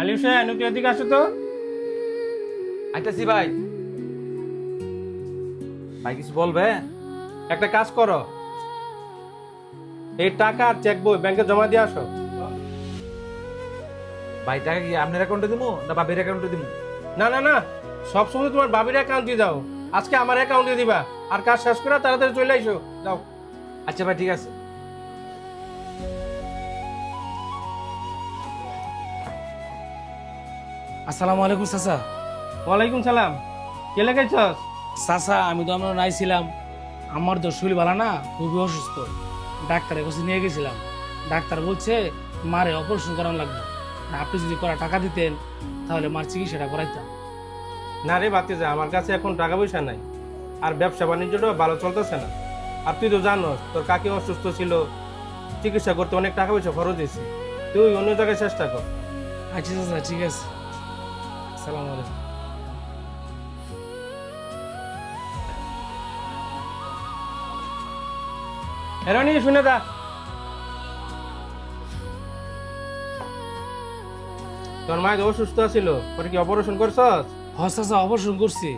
আলিফ সাহেব একটু এদিকে আসো তো। আইতাছি ভাই। ভাই কিছু বলবে? একটা কাজ করো, এই টাকা আর চেক বই ব্যাংকে জমা দিয়ে আসো। ভাই টাকা কি আপনার অ্যাকাউন্টে দিমু না বাবির অ্যাকাউন্টে দিমু? না না না, সবসময় তোমার বাবির অ্যাকাউন্টে দাও, আজকে আমার অ্যাকাউন্টে দিবা। আর কাজ শেষ করে তাড়াতাড়ি চলে আইসো, যাও। আচ্ছা ভাই ঠিক আছে। আসসালামু আলাইকুম চাচা। ওয়ালাইকুম সালাম। কে লেগেছস? চাচা আমি তো আমরা নাইছিলাম, আমার তো শরীর ভালো না, খুবই অসুস্থ। ডাক্তারের কাছে নিয়ে গেছিলাম, ডাক্তার বলছে মারে অপারেশন করানো লাগবে। আপনি যদি করা টাকা দিতেন তাহলে মার চিকিৎসাটা করাইতাম। না রে বাতি যা, আমার কাছে এখন টাকা পয়সা নাই, আর ব্যবসা বাণিজ্যটা ভালো চলতেছে না। আর তুই তো জানোস তোর কাকি অসুস্থ ছিল, চিকিৎসা করতে অনেক টাকা পয়সা খরচ হয়েছে। তুই অন্য জায়গায় চেষ্টা কর। আচ্ছা চাচা ঠিক আছে, আসসালামু আলাইকুম। এরানি শুনে দা, তোর মায়ের অসুস্থ ছিল, পরে কি অপারেশন করছস? হ চাচা অপারেশন করছি,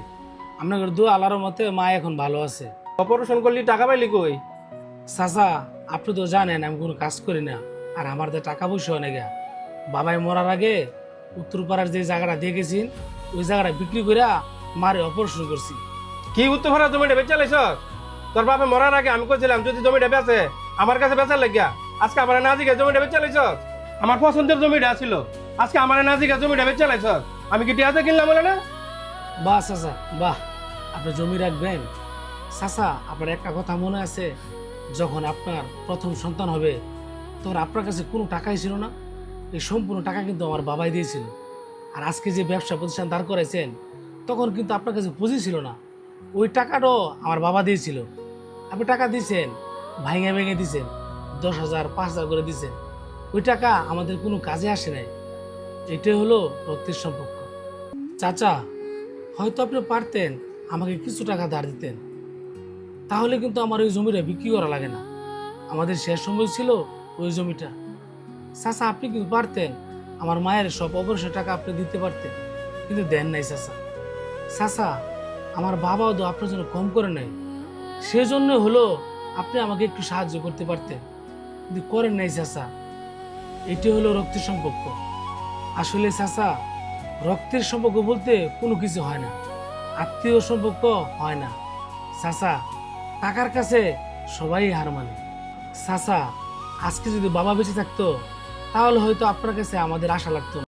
আপনাদের দু আল্লাহর মতে মা এখন ভালো আছে। অপারেশন করলি টাকা পাইলি কই? চাচা আপনি তো জানেন আমি কোনো কাজ করি না, আর আমার তো টাকা পয়সা অনেক। বাবাই মরার আগে উত্তরপাড়ার যে জায়গাটা দিয়ে গেছেন ওই জায়গাটা বিক্রি করে মারে অপারেশন করছি। কি উত্তরপাড়া জমিটা বেচে লাইছস? তোর বাপে মরার আগে আমি কইছিলাম যদি জমিটা বেচে আমার কাছে বেচার লাগিয়া, আজকে আমার না জিগে জমিটা বেচে লাইছস। আমার পছন্দের জমিটা ছিল, আজকে আমার না জিগে জমিটা বেচে লাইছস। আমি কি টিয়াতে কিনলাম বলে না? বাহ চাচা বাহ, আপনি জমি রাখবেন। চাচা আপনার একটা কথা মনে আছে, যখন আপনার প্রথম সন্তান হবে তখন আপনার কাছে কোনো টাকাই ছিল না, এই সম্পূর্ণ টাকা কিন্তু আমার বাবাই দিয়েছিল। আর আজকে যে ব্যবসা প্রতিষ্ঠান দাঁড় করাইছেন তখন কিন্তু আপনার কাছে পুঁজি ছিল না, ওই টাকাটাও আমার বাবা দিয়েছিল। আপনি টাকা দিয়েছেন, ভাঙে ভেঙে দিয়েছেন, 10,000 5,000 করে দিয়েছেন, ওই টাকা আমাদের কোনো কাজে আসে নাই। এটাই হলো রক্তের সম্পর্ক। চাচা হয়তো আপনি পারতেন আমাকে কিছু টাকা ধার দিতেন, তাহলে কিন্তু আমার ওই জমিটা বিক্রি করা লাগে না। আমাদের শেষ সময় ছিল ওই জমিটা। চাচা আপনি কিন্তু পারতেন আমার মায়ের সব অপারেশন টাকা আপনি দিতে পারতেন, কিন্তু দেন নাই চাচা। চাচা আমার বাবাও তো আপনার জন্য কম করে নাই, সেজন্য হলো আপনি আমাকে একটু সাহায্য করতে পারতেন, কিন্তু করেন নাই চাচা। এটি হলো রক্তের সম্পর্ক। আসলে চাচা রক্তের সম্পর্ক বলতে কোনো কিছু হয় না, আত্মীয় সম্পর্ক হয় না চাচা। টাকার কাছে সবাই হার মানে। চাচা আজকে যদি বাবা বেঁচে থাকতো তাহলে হয়তো আপনার কাছে আমাদের আশা লাগতো না।